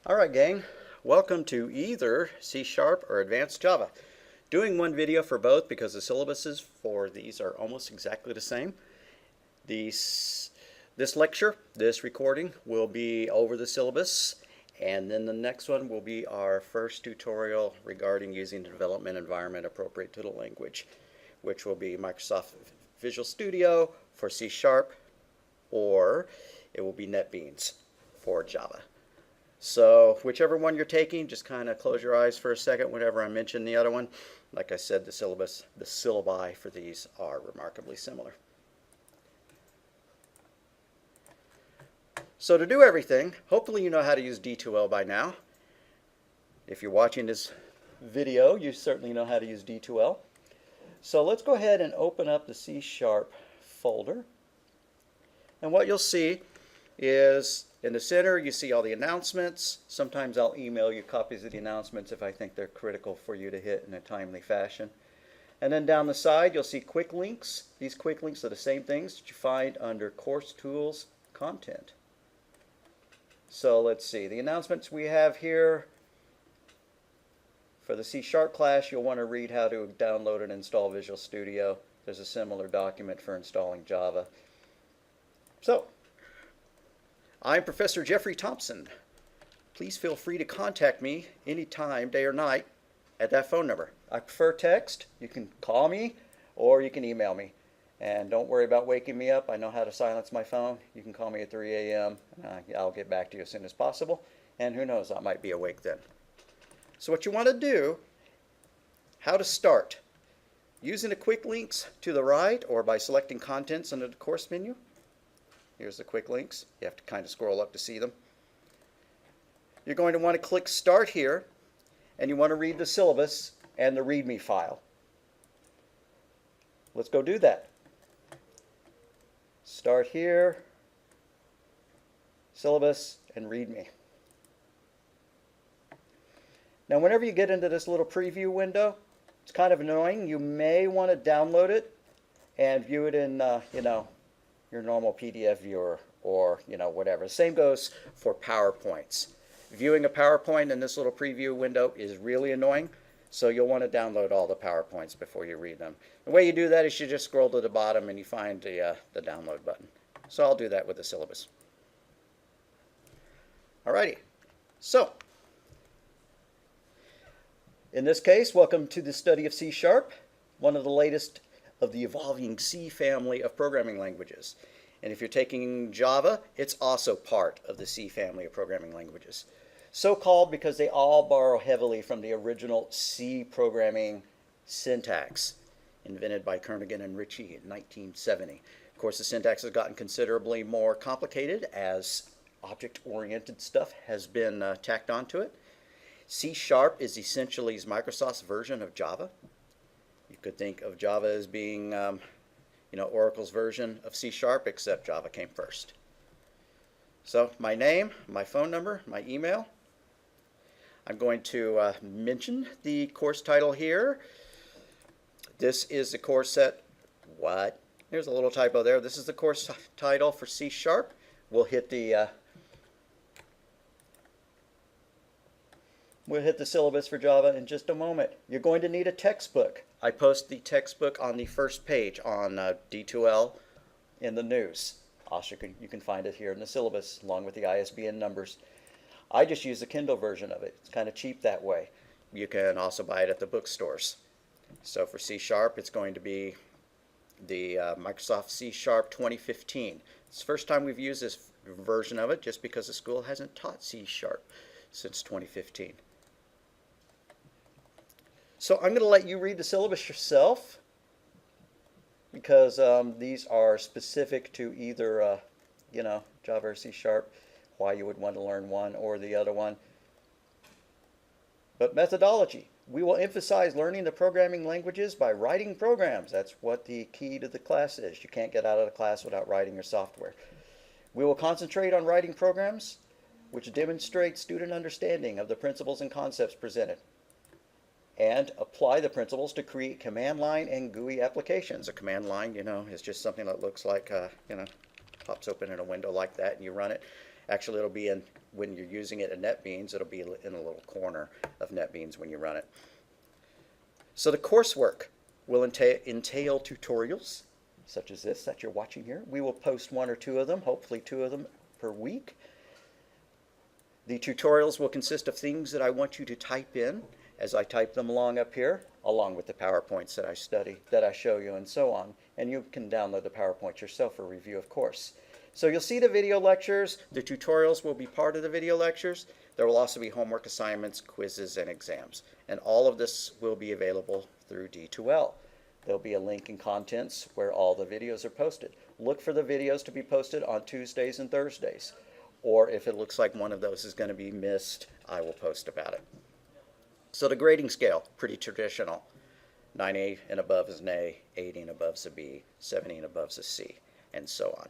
Alright gang, welcome to either C# or Advanced Java. Doing one video for both because the syllabuses for these are almost exactly the same. This lecture, this recording, will be over the syllabus, and then the next one will be our first tutorial regarding using the development environment appropriate to the language, which will be Microsoft Visual Studio for C#, or it will be NetBeans for Java. So whichever one you're taking, just kind of close your eyes for a second whenever I mention the other one. Like I said, the syllabi for these are remarkably similar. So to do everything, hopefully you know how to use D2L by now. If you're watching this video, you certainly know how to use D2L. So let's go ahead and open up the C# folder. And what you'll see is in the center you see all the announcements. Sometimes I'll email you copies of the announcements if I think they're critical for you to hit in a timely fashion. And then down the side you'll see quick links. These quick links are the same things that you find under Course Tools Content. So let's see, the announcements we have here for the C# class, you'll want to read how to download and install Visual Studio. There's a similar document for installing Java. So, I'm Professor Jeffrey Thompson. Please feel free to contact me anytime, day or night, at that phone number. I prefer text. You can call me or you can email me. And don't worry about waking me up. I know how to silence my phone. You can call me at 3 a.m. I'll get back to you as soon as possible. And who knows, I might be awake then. So what you want to do, how to start. Using the quick links to the right or by selecting contents under the course menu. Here's the quick links. You have to kind of scroll up to see them. You're going to want to click Start here, and you want to read the syllabus and the README file. Let's go do that. Start here, syllabus, and README. Now whenever you get into this little preview window, it's kind of annoying. You may want to download it and view it in, your normal PDF viewer or, whatever. The same goes for PowerPoints. Viewing a PowerPoint in this little preview window is really annoying, so you'll want to download all the PowerPoints before you read them. The way you do that is you just scroll to the bottom and you find the download button. So I'll do that with the syllabus. Alrighty, so in this case, welcome to the study of C#, one of the latest of the evolving C family of programming languages. And if you're taking Java, it's also part of the C family of programming languages. So called because they all borrow heavily from the original C programming syntax invented by Kernighan and Ritchie in 1970. Of course, the syntax has gotten considerably more complicated as object-oriented stuff has been tacked onto it. C# is essentially Microsoft's version of Java. You could think of Java as being, Oracle's version of C#, except Java came first. So my name, my phone number, my email. I'm going to mention the course title here. This is the course set. What? There's a little typo there. This is the course title for C#. We'll hit the syllabus for Java in just a moment. You're going to need a textbook. I post the textbook on the first page on D2L in the news. Also, you can find it here in the syllabus along with the ISBN numbers. I just use the Kindle version of it. It's kind of cheap that way. You can also buy it at the bookstores. So for C#, it's going to be the Microsoft C# 2015. It's the first time we've used this version of it just because the school hasn't taught C# since 2015. So I'm going to let you read the syllabus yourself because these are specific to either, Java or C#, why you would want to learn one or the other one. But methodology. We will emphasize learning the programming languages by writing programs. That's what the key to the class is. You can't get out of the class without writing your software. We will concentrate on writing programs which demonstrate student understanding of the principles and concepts presented, and apply the principles to create command line and GUI applications. A command line, is just something that looks like, pops open in a window like that and you run it. Actually, it'll be in, when you're using it in NetBeans, it'll be in a little corner of NetBeans when you run it. So the coursework will entail tutorials, such as this that you're watching here. We will post 1 or 2 of them, hopefully 2 of them per week. The tutorials will consist of things that I want you to type in as I type them along up here, along with the PowerPoints that I study, that I show you, and so on. And you can download the PowerPoint yourself for review, of course. So you'll see the video lectures. The tutorials will be part of the video lectures. There will also be homework assignments, quizzes, and exams. And all of this will be available through D2L. There'll be a link in contents where all the videos are posted. Look for the videos to be posted on Tuesdays and Thursdays. Or if it looks like one of those is going to be missed, I will post about it. So the grading scale, pretty traditional. 9 and above is an A, 80 and above is a B, 70 and above is a C, and so on.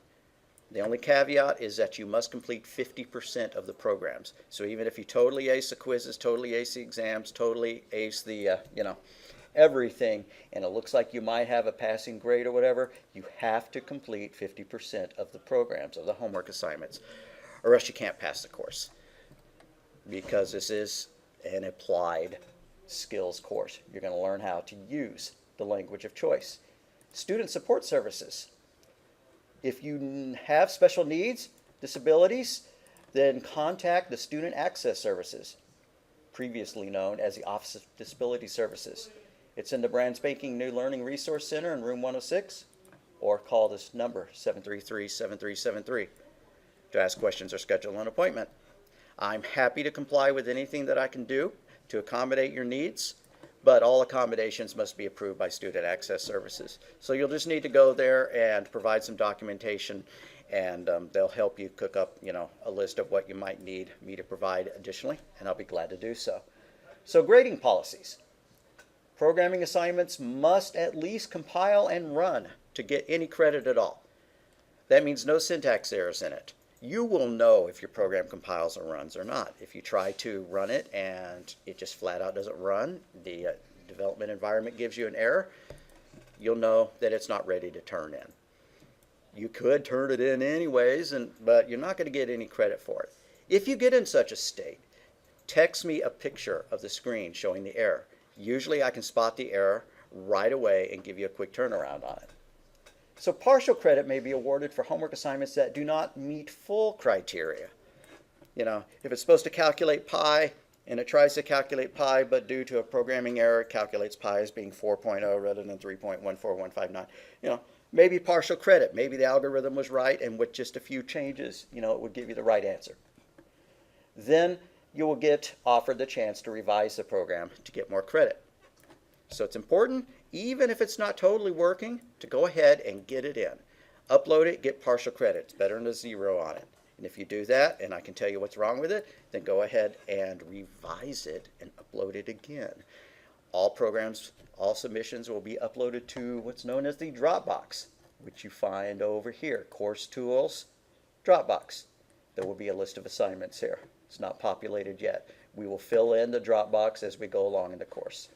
The only caveat is that you must complete 50% of the programs. So even if you totally ace the quizzes, totally ace the exams, totally ace the, everything, and it looks like you might have a passing grade or whatever, you have to complete 50% of the programs, of the homework assignments, or else you can't pass the course. Because this is an applied skills course. You're going to learn how to use the language of choice. Student support services. If you have special needs, disabilities, then contact the Student Access Services, previously known as the Office of Disability Services. It's in the brand spanking new Learning Resource Center in room 106, or call this number, 733-7373, to ask questions or schedule an appointment. I'm happy to comply with anything that I can do to accommodate your needs, but all accommodations must be approved by Student Access Services. So you'll just need to go there and provide some documentation, and they'll help you cook up, a list of what you might need me to provide additionally, and I'll be glad to do so. So grading policies. Programming assignments must at least compile and run to get any credit at all. That means no syntax errors in it. You will know if your program compiles or runs or not. If you try to run it and it just flat out doesn't run, the development environment gives you an error, you'll know that it's not ready to turn in. You could turn it in anyways, but you're not going to get any credit for it. If you get in such a state, text me a picture of the screen showing the error. Usually I can spot the error right away and give you a quick turnaround on it. So partial credit may be awarded for homework assignments that do not meet full criteria. If it's supposed to calculate pi and it tries to calculate pi, but due to a programming error, it calculates pi as being 4.0 rather than 3.14159. Maybe partial credit. Maybe the algorithm was right, and with just a few changes, it would give you the right answer. Then you will get offered the chance to revise the program to get more credit. So it's important, even if it's not totally working, to go ahead and get it in. Upload it, get partial credit. It's better than a 0 on it. And if you do that, and I can tell you what's wrong with it, then go ahead and revise it and upload it again. All programs, all submissions will be uploaded to what's known as the Dropbox, which you find over here. Course Tools, Dropbox. There will be a list of assignments here. It's not populated yet. We will fill in the Dropbox as we go along in the course.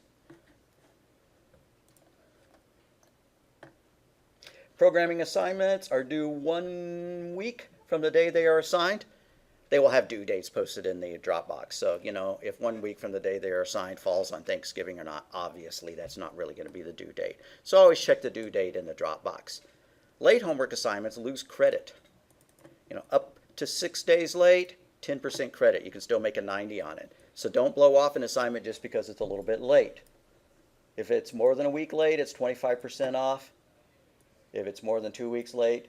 Programming assignments are due 1 week from the day they are assigned. They will have due dates posted in the Dropbox. So, if 1 week from the day they are assigned falls on Thanksgiving or not, obviously that's not really going to be the due date. So always check the due date in the Dropbox. Late homework assignments lose credit. Up to 6 days late, 10% credit. You can still make a 90 on it. So don't blow off an assignment just because it's a little bit late. If it's more than a week late, it's 25% off. If it's more than 2 weeks late,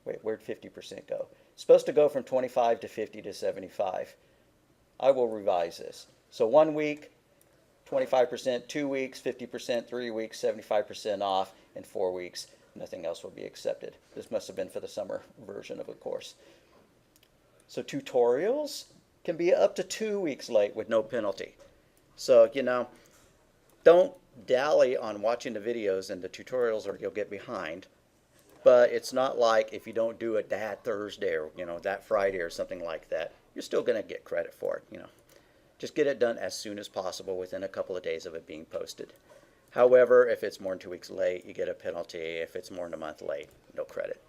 where'd 50% go? It's supposed to go from 25 to 50 to 75. I will revise this. So 1 week, 25%, 2 weeks, 50%, 3 weeks, 75% off, and 4 weeks, nothing else will be accepted. This must have been for the summer version of the course. So tutorials can be up to 2 weeks late with no penalty. So, don't dally on watching the videos and the tutorials or you'll get behind. But it's not like if you don't do it that Thursday or that Friday or something like that, you're still going to get credit for it. Just get it done as soon as possible within a couple of days of it being posted. However, if it's more than 2 weeks late, you get a penalty. If it's more than a month late, no credit.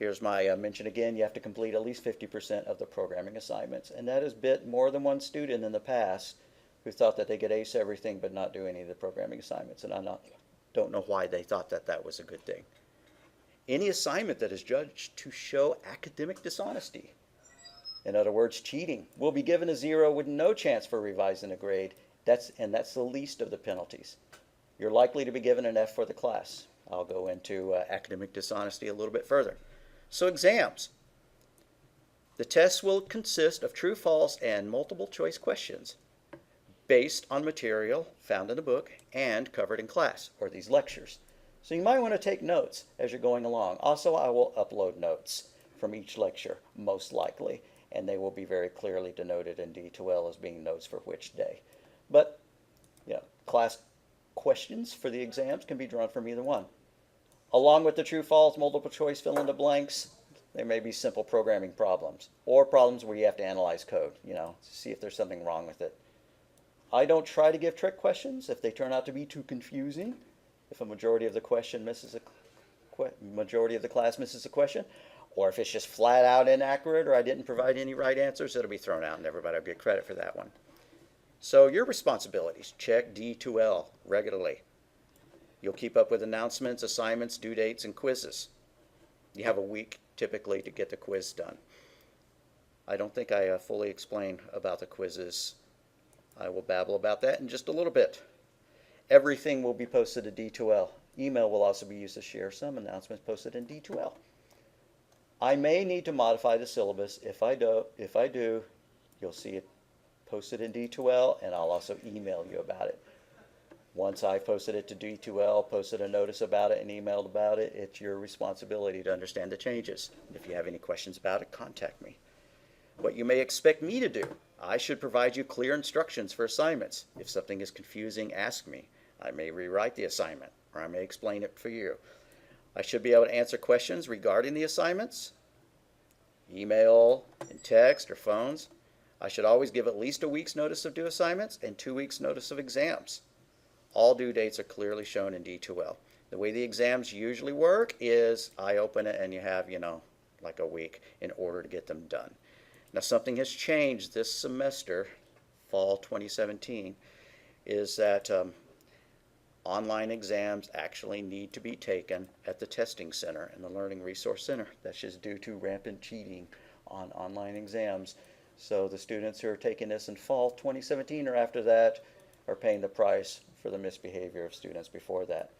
Here's my mention again. You have to complete at least 50% of the programming assignments. And that has bit more than one student in the past who thought that they could ace everything but not do any of the programming assignments. And don't know why they thought that that was a good thing. Any assignment that is judged to show academic dishonesty, in other words, cheating, will be given a 0 with no chance for revising a grade. That's the least of the penalties. You're likely to be given an F for the class. I'll go into academic dishonesty a little bit further. So exams. The tests will consist of true, false, and multiple choice questions based on material found in the book and covered in class or these lectures. So you might want to take notes as you're going along. Also, I will upload notes from each lecture, most likely, and they will be very clearly denoted in D2L as being notes for which day. But, class questions for the exams can be drawn from either one. Along with the true, false, multiple choice fill in the blanks, there may be simple programming problems or problems where you have to analyze code, to see if there's something wrong with it. I don't try to give trick questions if they turn out to be too confusing. If a majority of the class misses a question, or if it's just flat out inaccurate or I didn't provide any right answers, it'll be thrown out and everybody will get credit for that one. So your responsibilities: check D2L regularly. You'll keep up with announcements, assignments, due dates, and quizzes. You have a week typically to get the quiz done. I don't think I fully explained about the quizzes. I will babble about that in just a little bit. Everything will be posted to D2L. Email will also be used to share some announcements posted in D2L. I may need to modify the syllabus. If I do, you'll see it posted in D2L, and I'll also email you about it. Once I've posted it to D2L, posted a notice about it, and emailed about it, it's your responsibility to understand the changes. If you have any questions about it, contact me. What you may expect me to do: I should provide you clear instructions for assignments. If something is confusing, ask me. I may rewrite the assignment, or I may explain it for you. I should be able to answer questions regarding the assignments, email and text or phones. I should always give at least a week's notice of due assignments and 2 weeks' notice of exams. All due dates are clearly shown in D2L. The way the exams usually work is I open it and you have, like a week in order to get them done. Now, something has changed this semester, fall 2017, is that online exams actually need to be taken at the testing center and the Learning Resource Center. That's just due to rampant cheating on online exams. So the students who are taking this in fall 2017 or after that are paying the price for the misbehavior of students before that.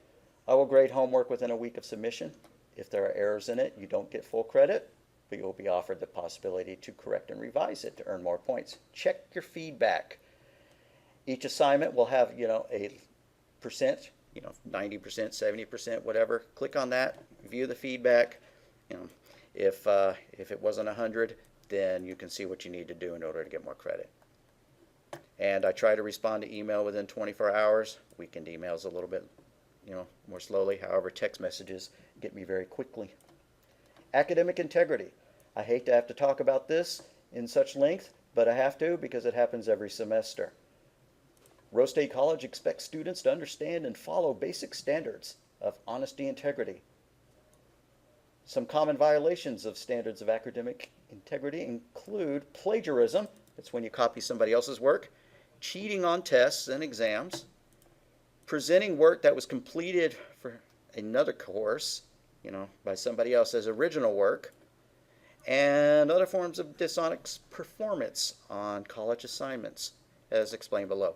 I will grade homework within a week of submission. If there are errors in it, you don't get full credit, but you'll be offered the possibility to correct and revise it to earn more points. Check your feedback. Each assignment will have, a percent, 90%, 70%, whatever. Click on that, view the feedback. If it wasn't 100, then you can see what you need to do in order to get more credit. And I try to respond to email within 24 hours. Weekend emails a little bit, more slowly. However, text messages get me very quickly. Academic integrity. I hate to have to talk about this in such length, but I have to because it happens every semester. Rose State College expects students to understand and follow basic standards of honesty and integrity. Some common violations of standards of academic integrity include plagiarism. That's when you copy somebody else's work. Cheating on tests and exams. Presenting work that was completed for another course, by somebody else as original work. And other forms of dishonest performance on college assignments, as explained below.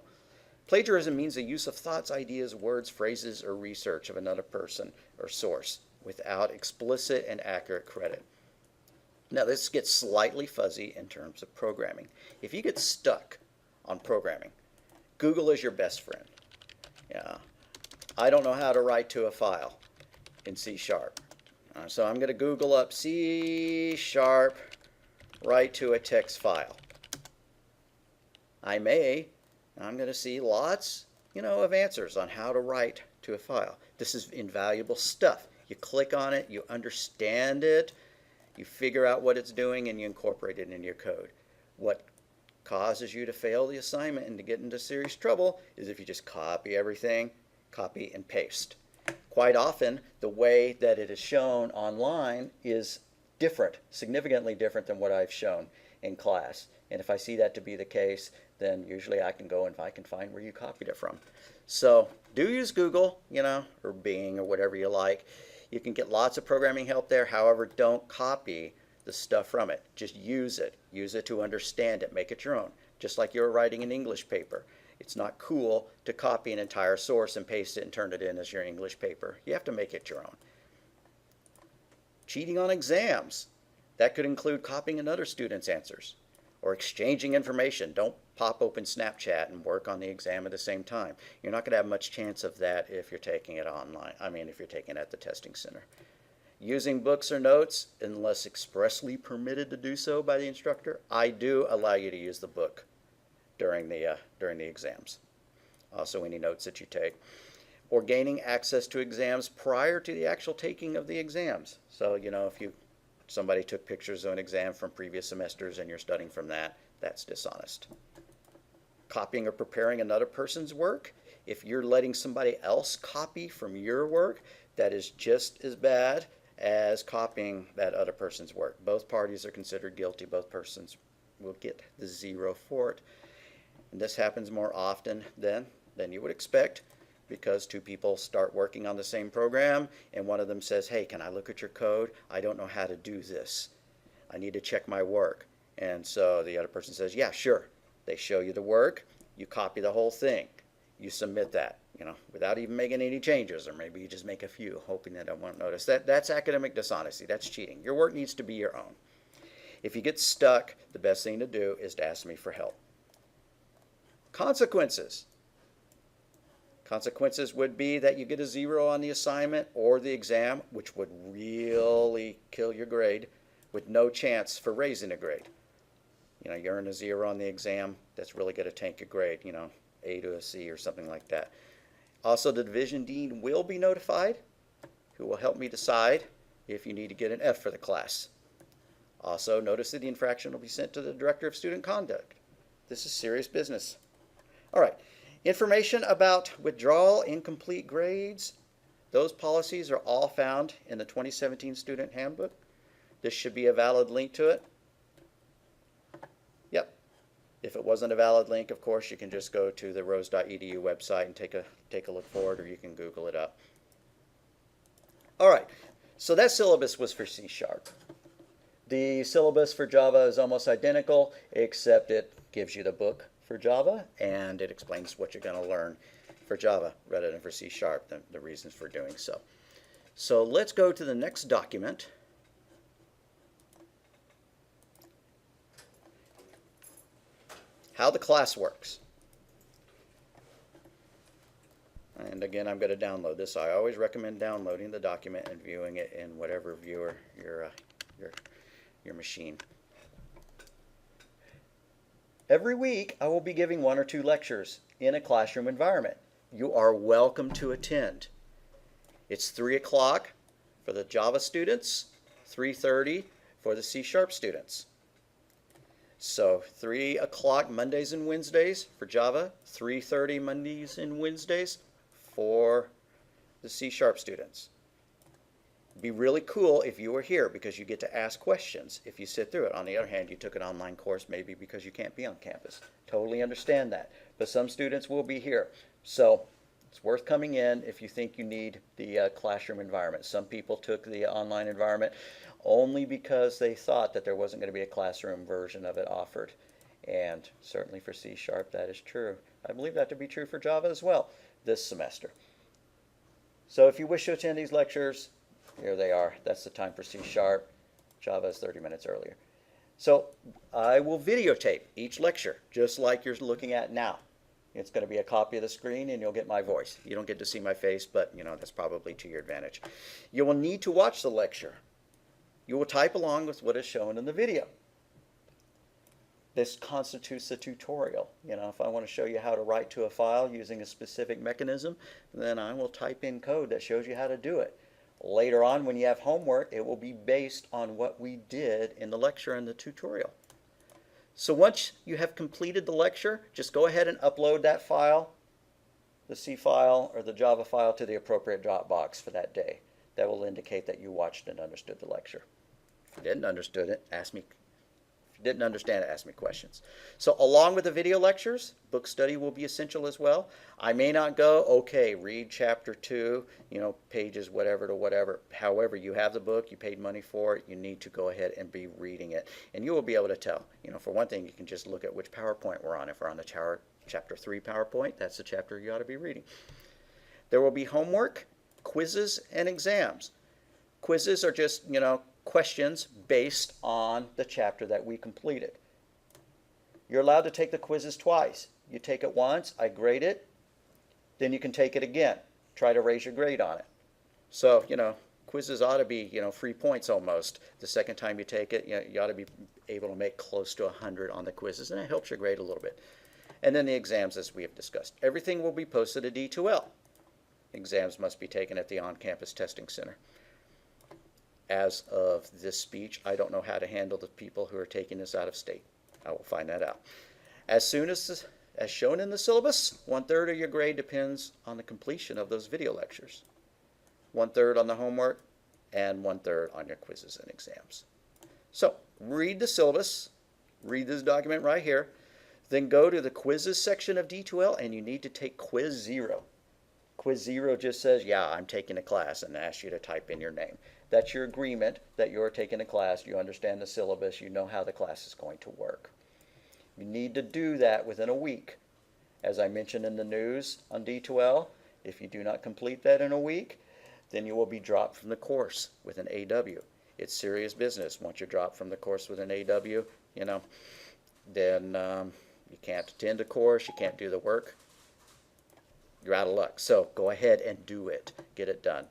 Plagiarism means the use of thoughts, ideas, words, phrases, or research of another person or source without explicit and accurate credit. Now, this gets slightly fuzzy in terms of programming. If you get stuck on programming, Google is your best friend. I don't know how to write to a file in C#. So I'm going to Google up C# write to a text file. I'm going to see lots, of answers on how to write to a file. This is invaluable stuff. You click on it, you understand it, you figure out what it's doing, and you incorporate it into your code. What causes you to fail the assignment and to get into serious trouble is if you just copy everything, copy and paste. Quite often, the way that it is shown online is different, significantly different than what I've shown in class. And if I see that to be the case, then usually I can go and I can find where you copied it from. So do use Google, or Bing or whatever you like. You can get lots of programming help there. However, don't copy the stuff from it. Just use it. Use it to understand it. Make it your own. Just like you're writing an English paper. It's not cool to copy an entire source and paste it and turn it in as your English paper. You have to make it your own. Cheating on exams. That could include copying another student's answers or exchanging information. Don't pop open Snapchat and work on the exam at the same time. You're not going to have much chance of that if you're taking it online. If you're taking it at the testing center. Using books or notes, unless expressly permitted to do so by the instructor, I do allow you to use the book during the exams. Also, any notes that you take. Or gaining access to exams prior to the actual taking of the exams. So, if somebody took pictures of an exam from previous semesters and you're studying from that, that's dishonest. Copying or preparing another person's work. If you're letting somebody else copy from your work, that is just as bad as copying that other person's work. Both parties are considered guilty. Both persons will get the 0 for it. And this happens more often than you would expect, because two people start working on the same program and one of them says, hey, can I look at your code? I don't know how to do this. I need to check my work. And so the other person says, yeah, sure. They show you the work. You copy the whole thing. You submit that, without even making any changes, or maybe you just make a few, hoping that I won't notice. That's academic dishonesty. That's cheating. Your work needs to be your own. If you get stuck, the best thing to do is to ask me for help. Consequences. Consequences would be that you get a 0 on the assignment or the exam, which would really kill your grade, with no chance for raising a grade. You earn a 0 on the exam, that's really going to tank your grade, A to a C or something like that. Also, the division dean will be notified, who will help me decide if you need to get an F for the class. Also, notice that the infraction will be sent to the Director of Student Conduct. This is serious business. All right. Information about withdrawal, incomplete grades, those policies are all found in the 2017 Student Handbook. This should be a valid link to it. Yep. If it wasn't a valid link, of course, you can just go to the rose.edu website and take a look for it, or you can Google it up. All right. So that syllabus was for C#. The syllabus for Java is almost identical, except it gives you the book for Java, and it explains what you're going to learn for Java rather than for C#, the reasons for doing so. So let's go to the next document. How the class works. And again, I'm going to download this. I always recommend downloading the document and viewing it in whatever viewer your machine. Every week, I will be giving 1 or 2 lectures in a classroom environment. You are welcome to attend. It's 3 o'clock for the Java students, 3:30 for the C# students. So 3 o'clock Mondays and Wednesdays for Java, 3:30 Mondays and Wednesdays for the C# students. It'd be really cool if you were here, because you get to ask questions if you sit through it. On the other hand, you took an online course maybe because you can't be on campus. Totally understand that. But some students will be here. So it's worth coming in if you think you need the classroom environment. Some people took the online environment only because they thought that there wasn't going to be a classroom version of it offered. And certainly for C# that is true. I believe that to be true for Java as well this semester. So if you wish to attend these lectures, here they are. That's the time for C#. Java is 30 minutes earlier. So I will videotape each lecture, just like you're looking at now. It's going to be a copy of the screen, and you'll get my voice. You don't get to see my face, but that's probably to your advantage. You will need to watch the lecture. You will type along with what is shown in the video. This constitutes a tutorial. If I want to show you how to write to a file using a specific mechanism, then I will type in code that shows you how to do it. Later on, when you have homework, it will be based on what we did in the lecture and the tutorial. So once you have completed the lecture, just go ahead and upload that file, the C file or the Java file, to the appropriate Dropbox for that day. That will indicate that you watched and understood the lecture. If you didn't understand it, ask me. If you didn't understand it, ask me questions. So along with the video lectures, book study will be essential as well. I may not go, okay, read chapter 2, pages whatever to whatever. However, you have the book, you paid money for it, you need to go ahead and be reading it. And you will be able to tell. For one thing, you can just look at which PowerPoint we're on. If we're on the chapter 3 PowerPoint, that's the chapter you ought to be reading. There will be homework, quizzes, and exams. Quizzes are just, questions based on the chapter that we completed. You're allowed to take the quizzes twice. You take it once, I grade it, then you can take it again. Try to raise your grade on it. So, quizzes ought to be, free points almost. The second time you take it, you ought to be able to make close to 100 on the quizzes, and it helps your grade a little bit. And then the exams, as we have discussed. Everything will be posted to D2L. Exams must be taken at the on-campus testing center. As of this speech, I don't know how to handle the people who are taking this out of state. I will find that out. As shown in the syllabus, 1/3 of your grade depends on the completion of those video lectures. 1/3 on the homework, and 1/3 on your quizzes and exams. So, read the syllabus, read this document right here, then go to the quizzes section of D2L, and you need to take quiz 0. Quiz 0 just says, yeah, I'm taking a class, and asks you to type in your name. That's your agreement that you're taking a class, you understand the syllabus, you know how the class is going to work. You need to do that within a week. As I mentioned in the news on D2L, if you do not complete that in a week, then you will be dropped from the course with an AW. It's serious business. Once you're dropped from the course with an AW, then you can't attend a course, you can't do the work. You're out of luck. So go ahead and do it. Get it done.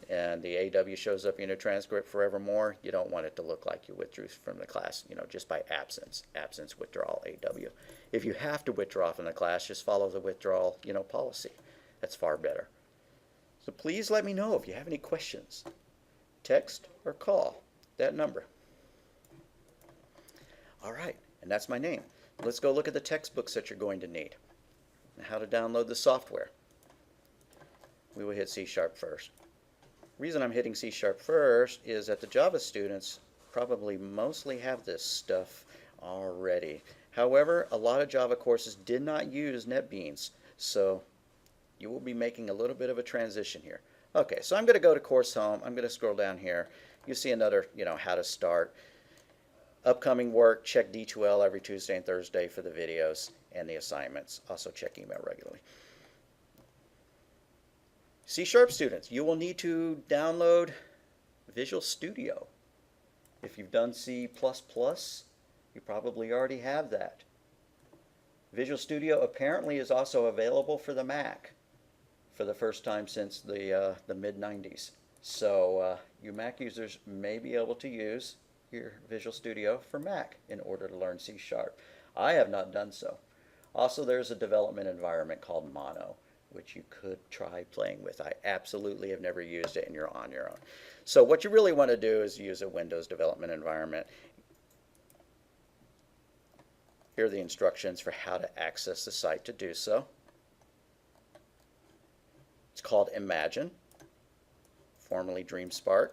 And the AW shows up in your transcript forevermore. You don't want it to look like you withdrew from the class, just by absence. Absence, withdrawal, AW. If you have to withdraw from the class, just follow the withdrawal, policy. That's far better. So please let me know if you have any questions. Text or call that number. All right, and that's my name. Let's go look at the textbooks that you're going to need and how to download the software. We will hit C# first. The reason I'm hitting C# first is that the Java students probably mostly have this stuff already. However, a lot of Java courses did not use NetBeans, so you will be making a little bit of a transition here. Okay, so I'm going to go to Course Home. I'm going to scroll down here. You see another, how to start. Upcoming work, check D2L every Tuesday and Thursday for the videos and the assignments. Also check email regularly. C# students, you will need to download Visual Studio. If you've done C++, you probably already have that. Visual Studio apparently is also available for the Mac for the first time since the mid-90s. So you Mac users may be able to use your Visual Studio for Mac in order to learn C#. I have not done so. Also, there's a development environment called Mono, which you could try playing with. I absolutely have never used it, and you're on your own. So what you really want to do is use a Windows development environment. Here are the instructions for how to access the site to do so. It's called Imagine, formerly DreamSpark.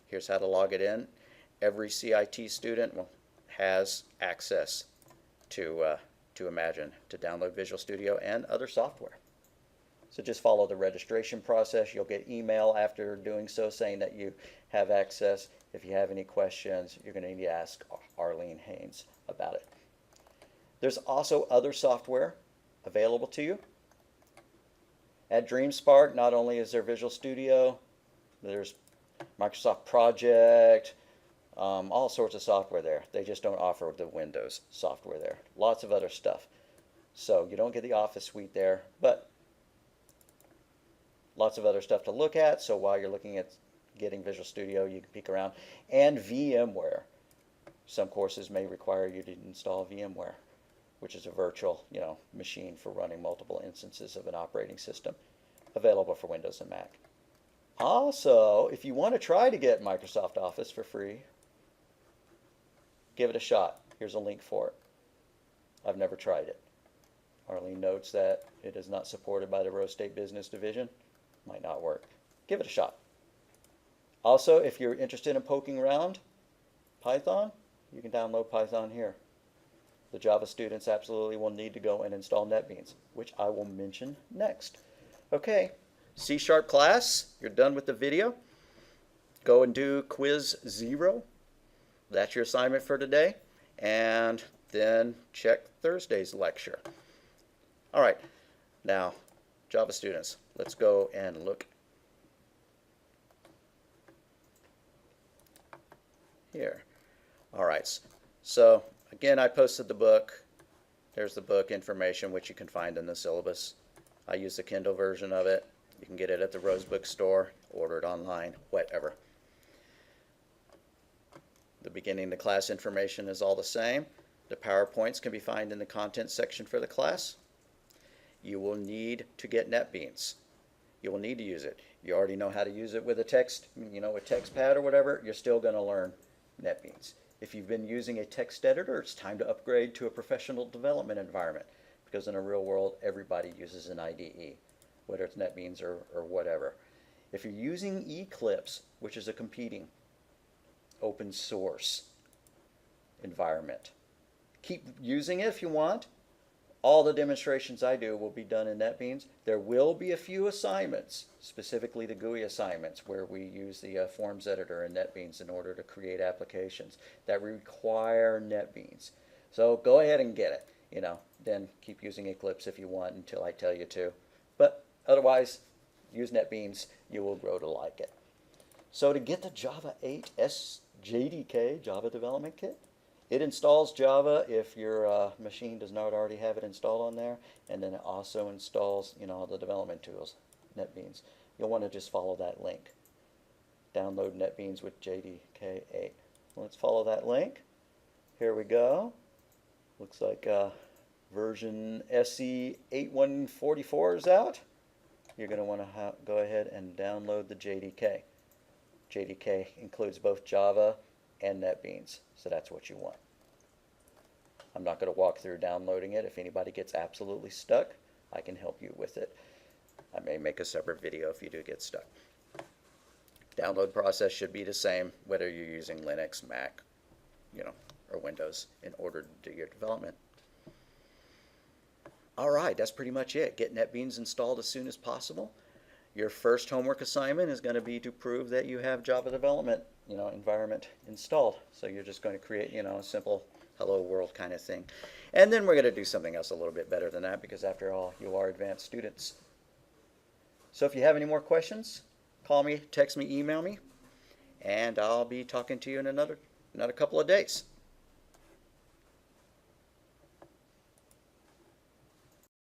Here's how to log it in. Every CIT student has access to Imagine to download Visual Studio and other software. So just follow the registration process. You'll get email after doing so saying that you have access. If you have any questions, you're going to need to ask Arlene Haynes about it. There's also other software available to you. At DreamSpark, not only is there Visual Studio, there's Microsoft Project, all sorts of software there. They just don't offer the Windows software there. Lots of other stuff. So you don't get the Office suite there, but lots of other stuff to look at. So while you're looking at getting Visual Studio, you can peek around. And VMware. Some courses may require you to install VMware, which is a virtual, machine for running multiple instances of an operating system, available for Windows and Mac. Also, if you want to try to get Microsoft Office for free, give it a shot. Here's a link for it. I've never tried it. Arlene notes that it is not supported by the Rose State Business Division. Might not work. Give it a shot. Also, if you're interested in poking around, Python, you can download Python here. The Java students absolutely will need to go and install NetBeans, which I will mention next. Okay, C# class, you're done with the video. Go and do quiz 0. That's your assignment for today. And then check Thursday's lecture. All right, now, Java students, let's go and look here. All right, so again, I posted the book. There's the book information, which you can find in the syllabus. I use the Kindle version of it. You can get it at the Rose Bookstore, order it online, whatever. The beginning of the class information is all the same. The PowerPoints can be found in the content section for the class. You will need to get NetBeans. You will need to use it. You already know how to use it with a text, with TextPad or whatever. You're still going to learn NetBeans. If you've been using a text editor, it's time to upgrade to a professional development environment, because in the real world, everybody uses an IDE, whether it's NetBeans or whatever. If you're using Eclipse, which is a competing open source environment, keep using it if you want. All the demonstrations I do will be done in NetBeans. There will be a few assignments, specifically the GUI assignments, where we use the forms editor in NetBeans in order to create applications that require NetBeans. So go ahead and get it. Then keep using Eclipse if you want until I tell you to. But otherwise, use NetBeans. You will grow to like it. So to get the Java 8 JDK, Java Development Kit, it installs Java if your machine does not already have it installed on there, and then it also installs, the development tools, NetBeans. You'll want to just follow that link. Download NetBeans with JDK 8. Let's follow that link. Here we go. Looks like version SE8144 is out. You're going to want to go ahead and download the JDK. JDK includes both Java and NetBeans, so that's what you want. I'm not going to walk through downloading it. If anybody gets absolutely stuck, I can help you with it. I may make a separate video if you do get stuck. Download process should be the same whether you're using Linux, Mac, or Windows in order to do your development. All right, that's pretty much it. Get NetBeans installed as soon as possible. Your first homework assignment is going to be to prove that you have Java development, environment installed. So you're just going to create, a simple hello world kind of thing. And then we're going to do something else a little bit better than that, because after all, you are advanced students. So if you have any more questions, call me, text me, email me, and I'll be talking to you in another couple of days.